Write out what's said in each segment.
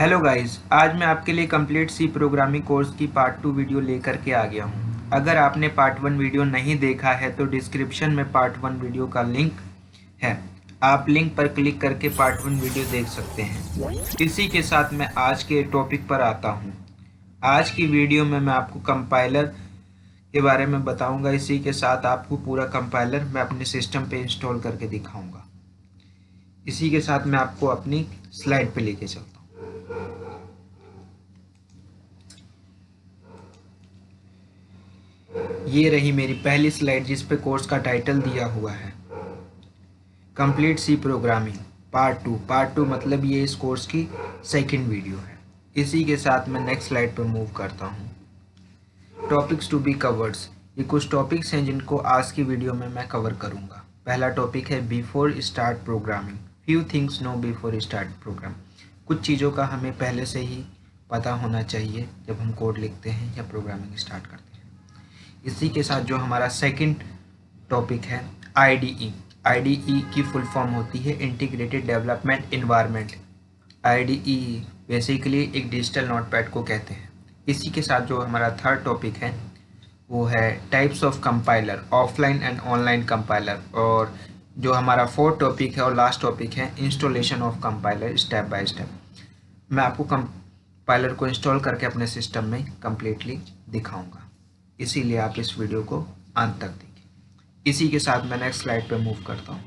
Hello guys, आज मैं आपके लिए कंप्लीट सी प्रोग्रामिंग कोर्स की पार्ट 2 वीडियो लेकर के आ गया हूं। अगर आपने पार्ट 1 वीडियो नहीं देखा है तो डिस्क्रिप्शन में पार्ट 1 वीडियो का लिंक है। आप लिंक पर क्लिक करके पार्ट 1 वीडियो देख सकते हैं। इसी के साथ मैं आज के टॉपिक पर आता हूं। आज की वीडियो में मैं आपको कंपाइलर के बारे में बताऊंगा। इसी के साथ आपको पूरा कंपाइलर मैं अपने सिस्टम पे इंस्टॉल करके दिखाऊंगा। इसी के साथ मैं आपको अपनी स्लाइड पे लेके चलता हूँ। ये रही मेरी पहली स्लाइड जिस पे कोर्स का टाइटल दिया हुआ है, complete C programming part two मतलब ये इस कोर्स की सेकंड वीडियो है। इसी के साथ मैं नेक्स्ट स्लाइड पर मूव करता हूँ। टॉपिक्स टू बी कवर्ड्स, ये कुछ टॉपिक्स हैं जिनको आज की वीडियो में मैं कवर करूँगा। पहला टॉपिक है before start programming. Few things know before start program. कुछ चीज़ों का हमें पहले से ही पता होना चाहिए जब हम कोड लिखते हैं या प्रोग्रामिंग स्टार्ट करते हैं। इसी के साथ जो हमारा सेकंड टॉपिक है आईडीई। आईडीई की फुल फॉर्म होती है integrated development environment. IDE basically एक डिजिटल नोटपैड को कहते हैं। इसी के साथ जो हमारा थर्ड टॉपिक है वो है types of compiler, offline and online compiler. और जो हमारा फोर्थ टॉपिक है और लास्ट टॉपिक है installation of compiler step by step. मैं आपको कंपाइलर को इंस्टॉल करके अपने सिस्टम में कम्प्लीटली दिखाऊंगा, इसीलिए आप इस वीडियो को अंत तक देखिए। इसी के साथ मैं नेक्स्ट स्लाइड पे मूव करता हूँ।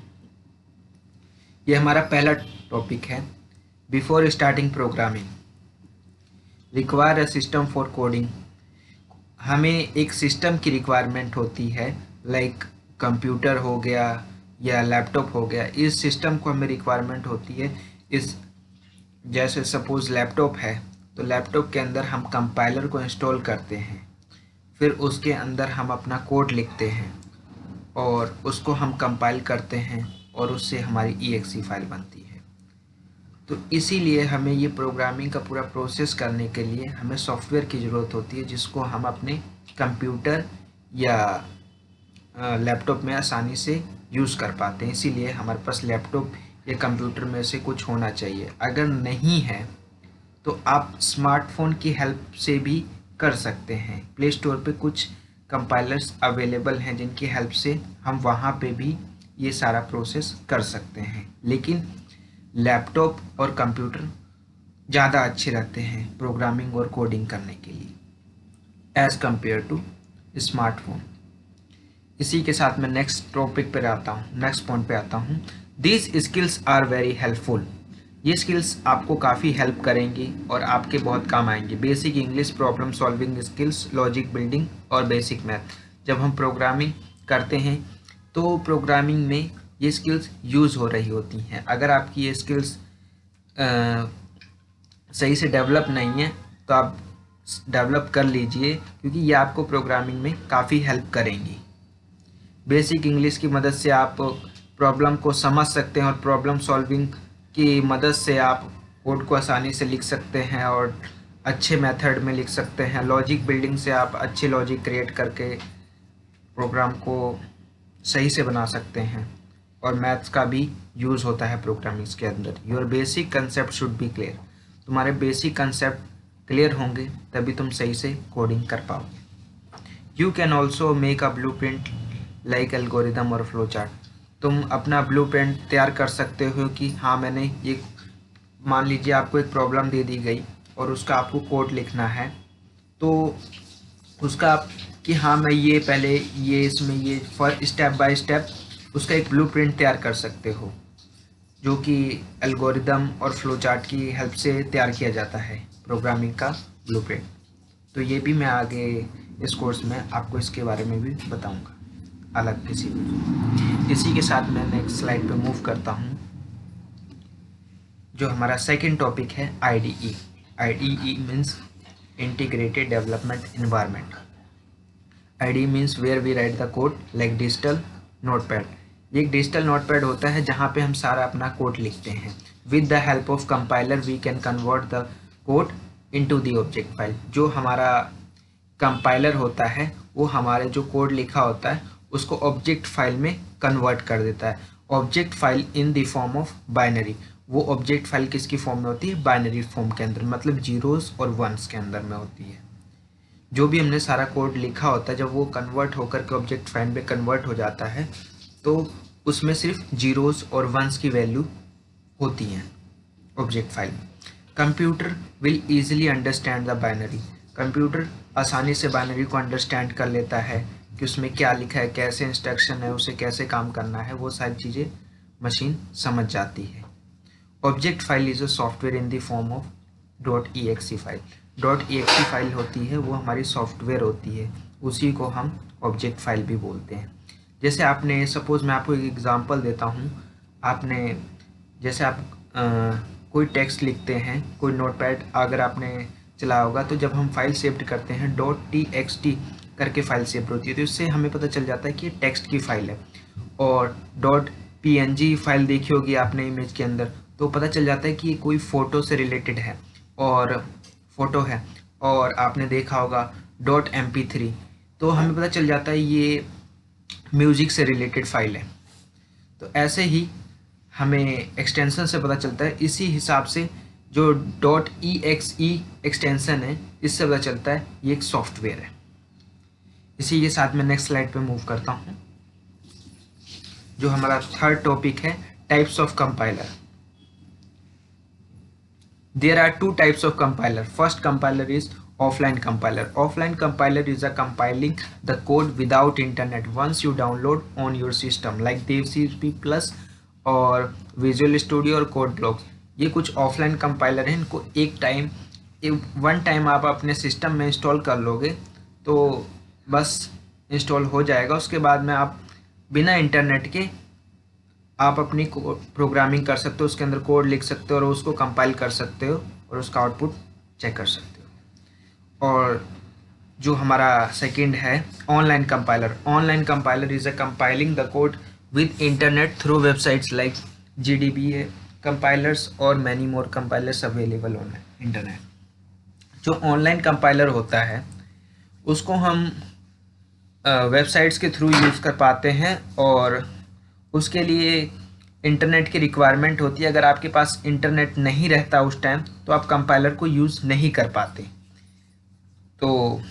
ये हमारा पहला टॉपिक है before starting programming require a system for coding. हमें एक सिस्टम की रिक्वायरमेंट होती है, लाइक कंप्यूटर हो गया या लैपटॉप हो गया। इस सिस्टम को हमें रिक्वायरमेंट होती है। इस जैसे सपोज लैपटॉप है तो लैपटॉप के अंदर हम कंपाइलर को इंस्टॉल करते हैं, फिर उसके अंदर हम अपना कोड लिखते हैं और उसको हम कंपाइल करते हैं और उससे हमारी ईएक्सी फाइल बनती है। तो इसीलिए हमें ये प्रोग्रामिंग का पूरा प्रोसेस करने के लिए हमें सॉफ्टवेयर की ज़रूरत होती है, जिसको हम अपने कंप्यूटर या लैपटॉप में आसानी से यूज़ कर पाते हैं। इसीलिए हमारे पास लैपटॉप या कंप्यूटर में से कुछ होना चाहिए। अगर नहीं है तो आप स्मार्टफोन की हेल्प से भी कर सकते हैं। प्ले स्टोर पे कुछ कंपाइलर्स अवेलेबल हैं जिनकी हेल्प से हम वहाँ पे भी ये सारा प्रोसेस कर सकते हैं। लेकिन लैपटॉप और कंप्यूटर ज़्यादा अच्छे रहते हैं प्रोग्रामिंग और कोडिंग करने के लिए एज़ कम्पेयर टू स्मार्टफोन। इसी के साथ मैं नेक्स्ट टॉपिक पर आता हूँ, नेक्स्ट पॉइंट पे आता हूँ। These skills are very helpful. ये स्किल्स आपको काफ़ी हेल्प करेंगी और आपके बहुत काम आएंगे। Basic English, problem solving skills, logic building और बेसिक मैथ। जब हम प्रोग्रामिंग करते हैं तो प्रोग्रामिंग में ये स्किल्स यूज़ हो रही होती हैं। अगर आपकी ये स्किल्स सही से डेवलप नहीं है तो आप डेवलप कर लीजिए, क्योंकि ये आपको प्रोग्रामिंग में काफ़ी हेल्प करेंगी। बेसिक इंग्लिश की मदद से आप प्रॉब्लम को समझ सकते हैं और प्रॉब्लम सॉल्विंग की मदद से आप कोड को आसानी से लिख सकते हैं और अच्छे मेथड में लिख सकते हैं। लॉजिक बिल्डिंग से आप अच्छे लॉजिक क्रिएट करके प्रोग्राम को सही से बना सकते हैं। और मैथ्स का भी यूज़ होता है प्रोग्रामिंग के अंदर। Your basic concept should be clear. तुम्हारे बेसिक कंसेप्ट क्लियर होंगे तभी तुम सही से कोडिंग कर पाओगे। You can also make a blue print like algorithm और फ्लो चार्ट। तुम अपना ब्लूप्रिंट तैयार कर सकते हो कि हाँ, मैंने ये, मान लीजिए आपको एक प्रॉब्लम दे दी गई और उसका आपको कोड लिखना है, तो उसका कि हाँ मैं ये पहले ये इसमें ये फर्स्ट स्टेप बाय स्टेप उसका एक ब्लूप्रिंट तैयार कर सकते हो, जो कि एल्गोरिदम और फ्लो चार्ट की हेल्प से तैयार किया जाता है प्रोग्रामिंग का ब्लूप्रिंट। तो ये भी मैं आगे इस कोर्स में आपको इसके बारे में भी बताऊंगा अलग किसी भी। इसी के साथ मैं नेक्स्ट स्लाइड पे मूव करता हूँ। जो हमारा सेकंड टॉपिक है IDE. IDE means integrated development environment. IDE means where we write the code like digital notepad. ये एक डिजिटल नोटपैड होता है जहाँ पे हम सारा अपना कोड लिखते हैं। With the help of compiler we can convert the code into the object file. जो हमारा कंपाइलर होता है वो हमारे जो कोड लिखा होता है उसको ऑब्जेक्ट फाइल में कन्वर्ट कर देता है। Object file in the form of binary. वो ऑब्जेक्ट फाइल किसकी फॉर्म में होती है, बाइनरी फॉर्म के अंदर, मतलब जीरोस और वंस के अंदर में होती है। जो भी हमने सारा कोड लिखा होता है, जब वो कन्वर्ट होकर के ऑब्जेक्ट फाइल में कन्वर्ट हो जाता है तो उसमें सिर्फ जीरोस और वंस की वैल्यू होती हैं ऑब्जेक्ट फाइल में। Computer will easily understand the binary, computer आसानी से बाइनरी को अंडरस्टैंड कर लेता है कि उसमें क्या लिखा है, कैसे इंस्ट्रक्शन है, उसे कैसे काम करना है, वो सारी चीज़ें मशीन समझ जाती है। Object file is a software in the form of .exe file. .exe file होती है, वो हमारी सॉफ्टवेयर होती है, उसी को हम ऑब्जेक्ट फाइल भी बोलते हैं। जैसे आपने सपोज़ मैं आपको एक एग्जांपल देता हूँ, आपने जैसे आप कोई टेक्स्ट लिखते हैं, कोई नोटपैड अगर आपने चलाया होगा, तो जब हम फाइल सेव करते हैं .txt करके फाइल सेव होती है, तो इससे हमें पता चल जाता है कि ये टेक्स्ट की फाइल है। और .png फाइल देखी होगी आपने इमेज के अंदर, तो पता चल जाता है कि ये कोई फ़ोटो से रिलेटेड है और फ़ोटो है। और आपने देखा होगा .mp3, तो हमें पता चल जाता है ये म्यूज़िक से रिलेटेड फाइल है। तो ऐसे ही हमें एक्सटेंशन से पता चलता है। इसी हिसाब से जो .exe एक्सटेंशन है, इससे पता चलता है ये एक सॉफ्टवेयर है। इसी के साथ मैं नेक्स्ट स्लाइड पे मूव करता हूँ, जो हमारा थर्ड टॉपिक है, types of compiler. There are two types of compiler. First compiler is offline compiler. Offline compiler is a compiling the code without internet once you download on your system like DevCP Plus और Visual Studio और CodeBlocks। ये कुछ offline compiler हैं, इनको one time आप अपने system में install कर लोगे तो बस इंस्टॉल हो जाएगा। उसके बाद में आप बिना इंटरनेट के आप अपनी प्रोग्रामिंग कर सकते हो, उसके अंदर कोड लिख सकते हो और उसको कंपाइल कर सकते हो और उसका आउटपुट चेक कर सकते हो। और जो हमारा सेकंड है online compiler. Online compiler is a compiling the code with internet through websites like GDBA compilers और many more compilers available on internet. जो ऑनलाइन कंपाइलर होता है उसको हम वेबसाइट्स के थ्रू यूज़ कर पाते हैं और उसके लिए इंटरनेट की रिक्वायरमेंट होती है। अगर आपके पास इंटरनेट नहीं रहता उस टाइम तो आप कंपाइलर को यूज़ नहीं कर पाते। तो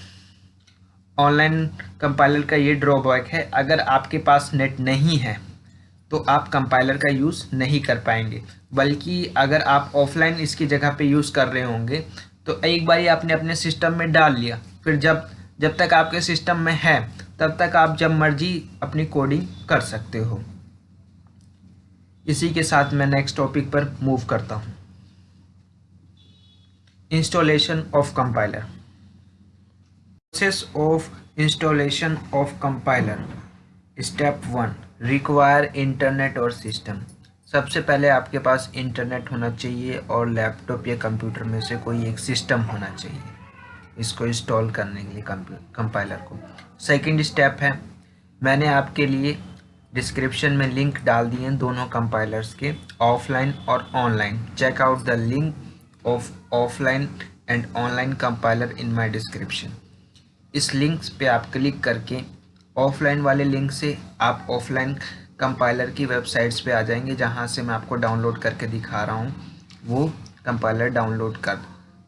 ऑनलाइन कंपाइलर का ये ड्रॉबैक है, अगर आपके पास नेट नहीं है तो आप कंपाइलर का यूज़ नहीं कर पाएंगे। बल्कि अगर आप ऑफलाइन इसकी जगह पे यूज़ कर रहे होंगे तो एक बार आपने अपने सिस्टम में डाल लिया, फिर जब तक आपके सिस्टम में है तब तक आप जब मर्जी अपनी कोडिंग कर सकते हो। इसी के साथ मैं नेक्स्ट टॉपिक पर मूव करता हूँ, installation of compiler. Process of installation of compiler. Step 1, require internet और सिस्टम। सबसे पहले आपके पास इंटरनेट होना चाहिए और लैपटॉप या कंप्यूटर में से कोई एक सिस्टम होना चाहिए इसको इंस्टॉल करने के लिए कंपाइलर को। सेकंड स्टेप है, मैंने आपके लिए डिस्क्रिप्शन में लिंक डाल दिए हैं दोनों कंपाइलर्स के, ऑफलाइन और online. Check out the link of offline and online compiler in my description. इस लिंक पे आप क्लिक करके ऑफलाइन वाले लिंक से आप ऑफलाइन कंपाइलर की वेबसाइट्स पे आ जाएंगे, जहाँ से मैं आपको डाउनलोड करके दिखा रहा हूँ वो कंपाइलर डाउनलोड कर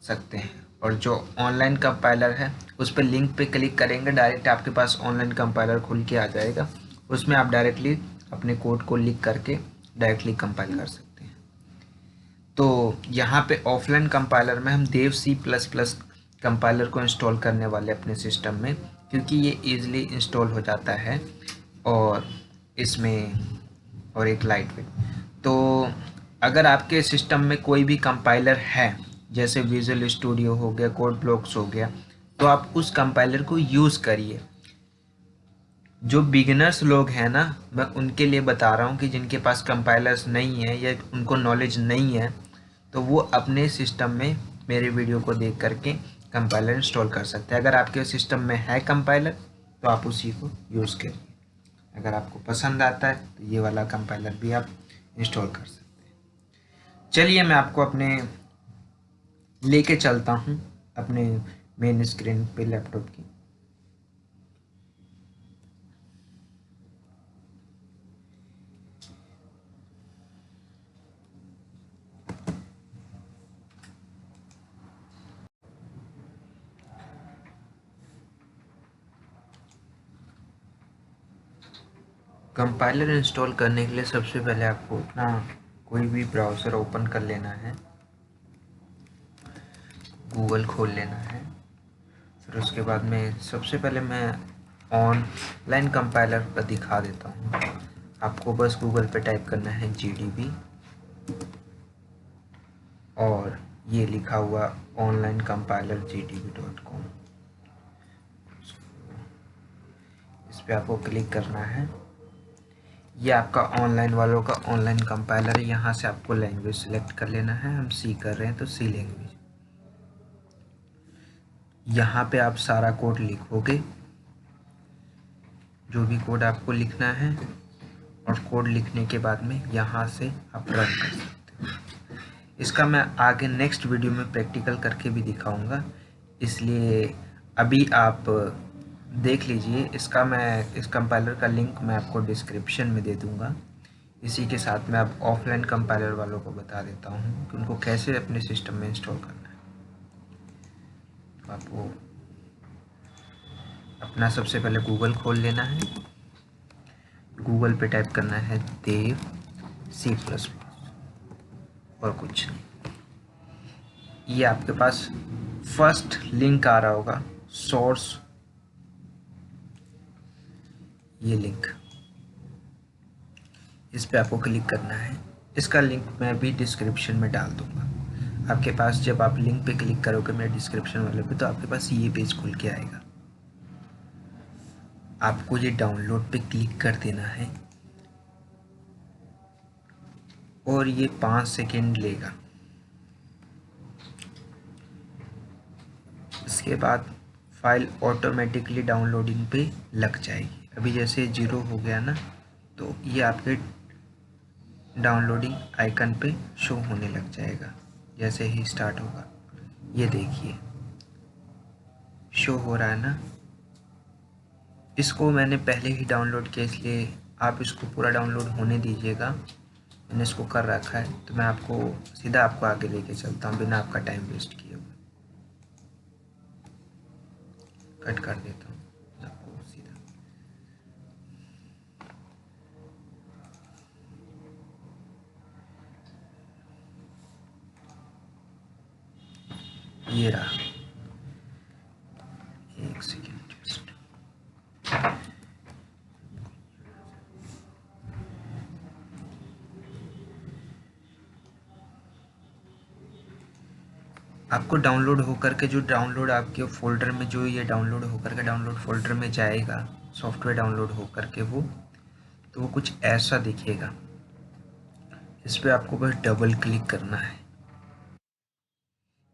सकते हैं। और जो ऑनलाइन कंपाइलर है उस पर लिंक पे क्लिक करेंगे, डायरेक्ट आपके पास ऑनलाइन कंपाइलर खुल के आ जाएगा। उसमें आप डायरेक्टली अपने कोड को लिख करके डायरेक्टली कंपाइल कर सकते हैं। तो यहाँ पे ऑफलाइन कंपाइलर में हम DevC++ कंपाइलर को इंस्टॉल करने वाले अपने सिस्टम में, क्योंकि ये ईज़िली इंस्टॉल हो जाता है और इसमें और एक लाइट वेट। तो अगर आपके सिस्टम में कोई भी कंपाइलर है, जैसे विजुअल स्टूडियो हो गया, CodeBlocks हो गया, तो आप उस कंपाइलर को यूज़ करिए। जो बिगिनर्स लोग हैं ना, मैं उनके लिए बता रहा हूँ कि जिनके पास कंपाइलर्स नहीं है या उनको नॉलेज नहीं है, तो वो अपने सिस्टम में मेरे वीडियो को देख करके कंपाइलर इंस्टॉल कर सकते हैं। अगर आपके सिस्टम में है कंपाइलर तो आप उसी को यूज़ करिए। अगर आपको पसंद आता है तो ये वाला कंपाइलर भी आप इंस्टॉल कर सकते हैं। चलिए मैं आपको अपने लेके चलता हूँ अपने मेन स्क्रीन पे लैपटॉप की। कंपाइलर इंस्टॉल करने के लिए सबसे पहले आपको अपना कोई भी ब्राउज़र ओपन कर लेना है, गूगल खोल लेना है। फिर उसके बाद में सबसे पहले मैं ऑनलाइन कंपाइलर का दिखा देता हूँ। आपको बस गूगल पे टाइप करना है GDB और ये लिखा हुआ ऑनलाइन कंपाइलर gdb.com, इस पर आपको क्लिक करना है। ये आपका ऑनलाइन वालों का ऑनलाइन कंपाइलर है। यहाँ से आपको लैंग्वेज सेलेक्ट कर लेना है। हम सी कर रहे हैं तो सी लैंग्वेज। यहाँ पे आप सारा कोड लिखोगे, जो भी कोड आपको लिखना है, और कोड लिखने के बाद में यहाँ से आप रन कर सकते हो। इसका मैं आगे नेक्स्ट वीडियो में प्रैक्टिकल करके भी दिखाऊंगा, इसलिए अभी आप देख लीजिए। इस कंपाइलर का लिंक मैं आपको डिस्क्रिप्शन में दे दूंगा। इसी के साथ मैं अब ऑफलाइन कंपाइलर वालों को बता देता हूँ कि उनको कैसे अपने सिस्टम में इंस्टॉल करना है। तो आपको अपना सबसे पहले गूगल खोल लेना है। गूगल पे टाइप करना है देव C++, और कुछ नहीं। ये आपके पास फर्स्ट लिंक आ रहा होगा, सोर्स, ये लिंक, इस पे आपको क्लिक करना है। इसका लिंक मैं भी डिस्क्रिप्शन में डाल दूंगा। आपके पास जब आप लिंक पे क्लिक करोगे मेरे डिस्क्रिप्शन वाले पे, तो आपके पास ये पेज खुल के आएगा। आपको ये डाउनलोड पे क्लिक कर देना है और ये 5 सेकेंड लेगा। इसके बाद फाइल ऑटोमेटिकली डाउनलोडिंग पे लग जाएगी। अभी जैसे 0 हो गया ना, तो ये आपके डाउनलोडिंग आइकन पे शो होने लग जाएगा जैसे ही स्टार्ट होगा। ये देखिए शो हो रहा है ना। इसको मैंने पहले ही डाउनलोड किया, इसलिए आप इसको पूरा डाउनलोड होने दीजिएगा। मैंने इसको कर रखा है, तो मैं आपको सीधा आगे लेके चलता हूँ बिना आपका टाइम वेस्ट किए हुए। कट कर देता हूँ आपको सीधा। ये रहा, एक सेकेंड जस्ट। आपको डाउनलोड होकर के जो डाउनलोड आपके फोल्डर में, जो ये डाउनलोड होकर के डाउनलोड फोल्डर में जाएगा, सॉफ्टवेयर डाउनलोड होकर के वो, तो वो कुछ ऐसा दिखेगा। इस पर आपको बस डबल क्लिक करना है।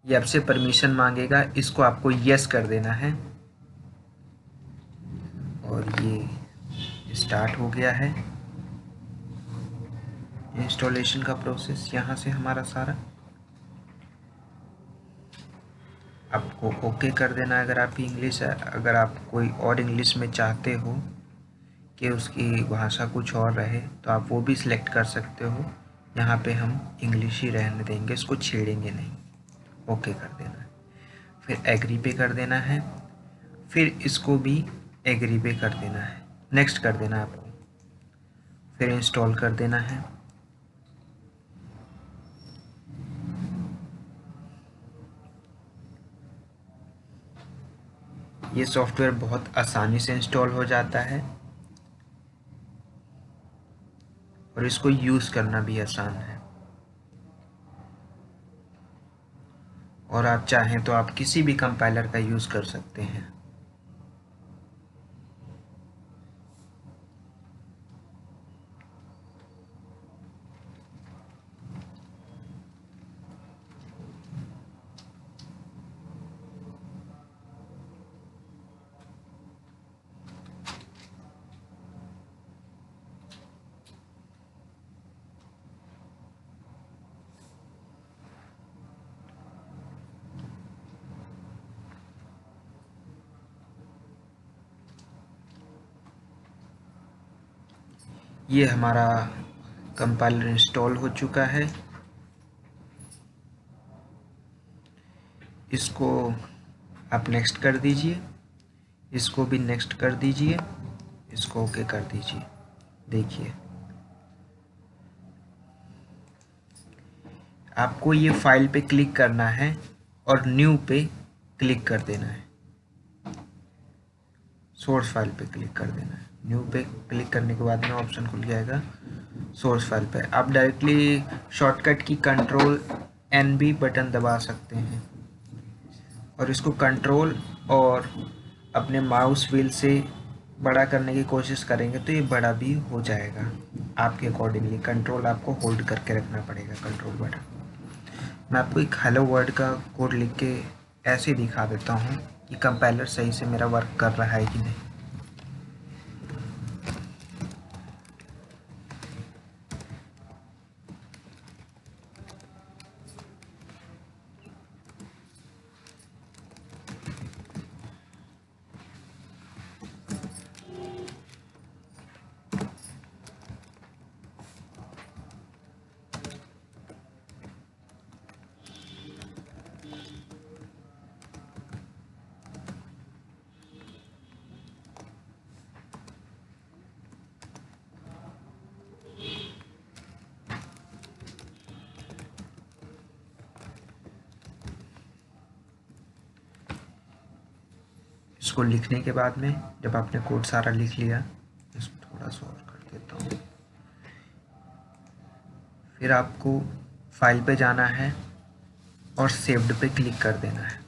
ये आपसे परमिशन मांगेगा, इसको आपको यस कर देना है। और ये स्टार्ट हो गया है इंस्टॉलेशन का प्रोसेस। यहाँ से हमारा सारा आपको ओके कर देना है। अगर आपकी इंग्लिश है, अगर आप कोई और इंग्लिश में चाहते हो कि उसकी भाषा कुछ और रहे, तो आप वो भी सिलेक्ट कर सकते हो। यहाँ पे हम इंग्लिश ही रहने देंगे, इसको छेड़ेंगे नहीं। ओके कर देना है, फिर एग्री पे कर देना है, फिर इसको भी एग्री पे कर देना है, नेक्स्ट कर देना है आपको, फिर इंस्टॉल कर देना है। ये सॉफ्टवेयर बहुत आसानी से इंस्टॉल हो जाता है और इसको यूज़ करना भी आसान है। और आप चाहें तो आप किसी भी कंपाइलर का यूज़ कर सकते हैं। ये हमारा कंपाइलर इंस्टॉल हो चुका है। इसको आप नेक्स्ट कर दीजिए, इसको भी नेक्स्ट कर दीजिए, इसको ओके कर दीजिए। देखिए, आपको ये फाइल पे क्लिक करना है और न्यू पे क्लिक कर देना है, सोर्स फाइल पे क्लिक कर देना है। न्यू पे क्लिक करने के बाद में ऑप्शन खुल जाएगा सोर्स फाइल पे। आप डायरेक्टली शॉर्टकट की Ctrl+N बटन दबा सकते हैं और इसको कंट्रोल और अपने माउस व्हील से बड़ा करने की कोशिश करेंगे तो ये बड़ा भी हो जाएगा आपके अकॉर्डिंगली। कंट्रोल आपको होल्ड करके रखना पड़ेगा, कंट्रोल बटन। मैं आपको एक हेलो वर्ड का कोड लिख के ऐसे दिखा देता हूँ कि कंपाइलर सही से मेरा वर्क कर रहा है कि नहीं। इसको लिखने के बाद में जब आपने कोड सारा लिख लिया, इसको थोड़ा सा और कर देता हूँ। फिर आपको फाइल पे जाना है और सेव्ड पे क्लिक कर देना है।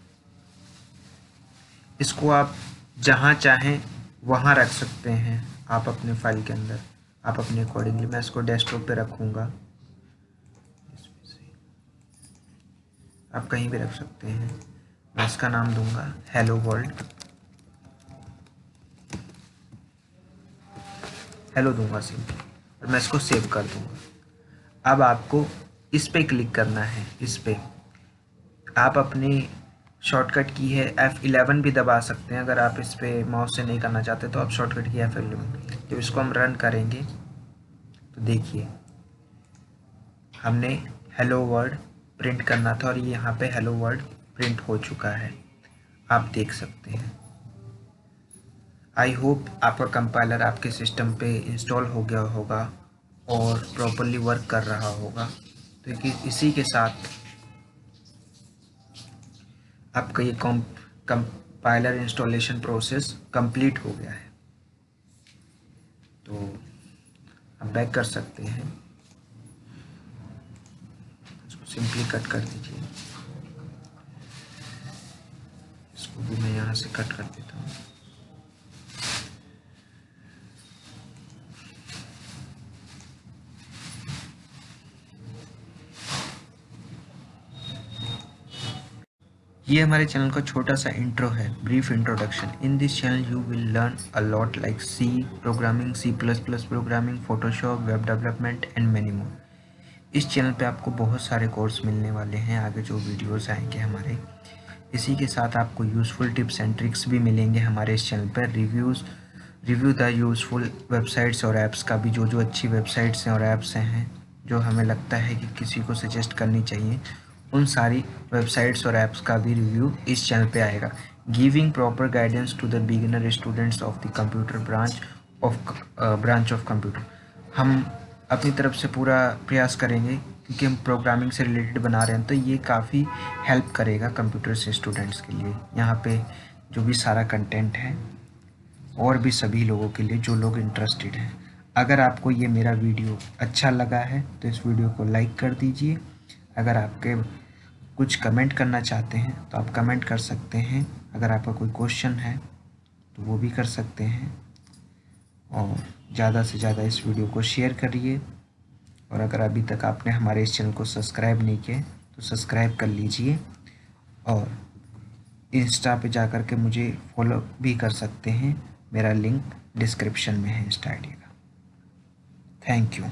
इसको आप जहाँ चाहें वहाँ रख सकते हैं आप अपने फाइल के अंदर, आप अपने अकॉर्डिंगली। मैं इसको डेस्कटॉप पे रखूँगा, आप कहीं भी रख सकते हैं। मैं इसका नाम दूंगा हेलो वर्ल्ड, हेलो दूंगा सिंपल, और मैं इसको सेव कर दूंगा। अब आपको इस पे क्लिक करना है। इस पे आप अपनी शॉर्टकट की है F11 भी दबा सकते हैं। अगर आप इस पे माउस से नहीं करना चाहते तो आप शॉर्टकट की F11। जब इसको हम रन करेंगे तो देखिए, हमने हेलो वर्ल्ड प्रिंट करना था और ये यहाँ पे हेलो वर्ल्ड प्रिंट हो चुका है, आप देख सकते हैं। आई होप आपका कंपाइलर आपके सिस्टम पे इंस्टॉल हो गया होगा और प्रॉपरली वर्क कर रहा होगा। तो इसी के साथ आपका ये कंपाइलर इंस्टॉलेशन प्रोसेस कंप्लीट हो गया है। तो आप बैक कर सकते हैं, इसको सिंपली कट कर दीजिए। इसको भी मैं यहाँ से कट कर देता हूँ। ये हमारे चैनल का छोटा सा इंट्रो है, brief introduction. In this channel you will learn a lot like C programming, C++ programming, Photoshop, web development and many more. इस चैनल पे आपको बहुत सारे कोर्स मिलने वाले हैं आगे जो वीडियोस आएंगे हमारे। इसी के साथ आपको यूज़फुल टिप्स एंड ट्रिक्स भी मिलेंगे हमारे इस चैनल पर। रिव्यू द यूज़फुल वेबसाइट्स और ऐप्स का भी, जो अच्छी वेबसाइट्स हैं और ऐप्स हैं जो हमें लगता है कि किसी को सजेस्ट करनी चाहिए, उन सारी वेबसाइट्स और ऐप्स का भी रिव्यू इस चैनल पे आएगा। Giving proper guidance to the beginner students of the computer branch of computer. हम अपनी तरफ से पूरा प्रयास करेंगे क्योंकि हम प्रोग्रामिंग से रिलेटेड बना रहे हैं, तो ये काफ़ी हेल्प करेगा कंप्यूटर से स्टूडेंट्स के लिए। यहाँ पे जो भी सारा कंटेंट है और भी सभी लोगों के लिए जो लोग इंटरेस्टेड हैं। अगर आपको ये मेरा वीडियो अच्छा लगा है तो इस वीडियो को लाइक कर दीजिए। अगर आपके कुछ कमेंट करना चाहते हैं तो आप कमेंट कर सकते हैं। अगर आपका कोई क्वेश्चन है तो वो भी कर सकते हैं। और ज़्यादा से ज़्यादा इस वीडियो को शेयर करिए। और अगर अभी तक आपने हमारे इस चैनल को सब्सक्राइब नहीं किया तो सब्सक्राइब कर लीजिए। और इंस्टा पे जा कर के मुझे फॉलो भी कर सकते हैं, मेरा लिंक डिस्क्रिप्शन में है इंस्टा आईडी का। Thank you.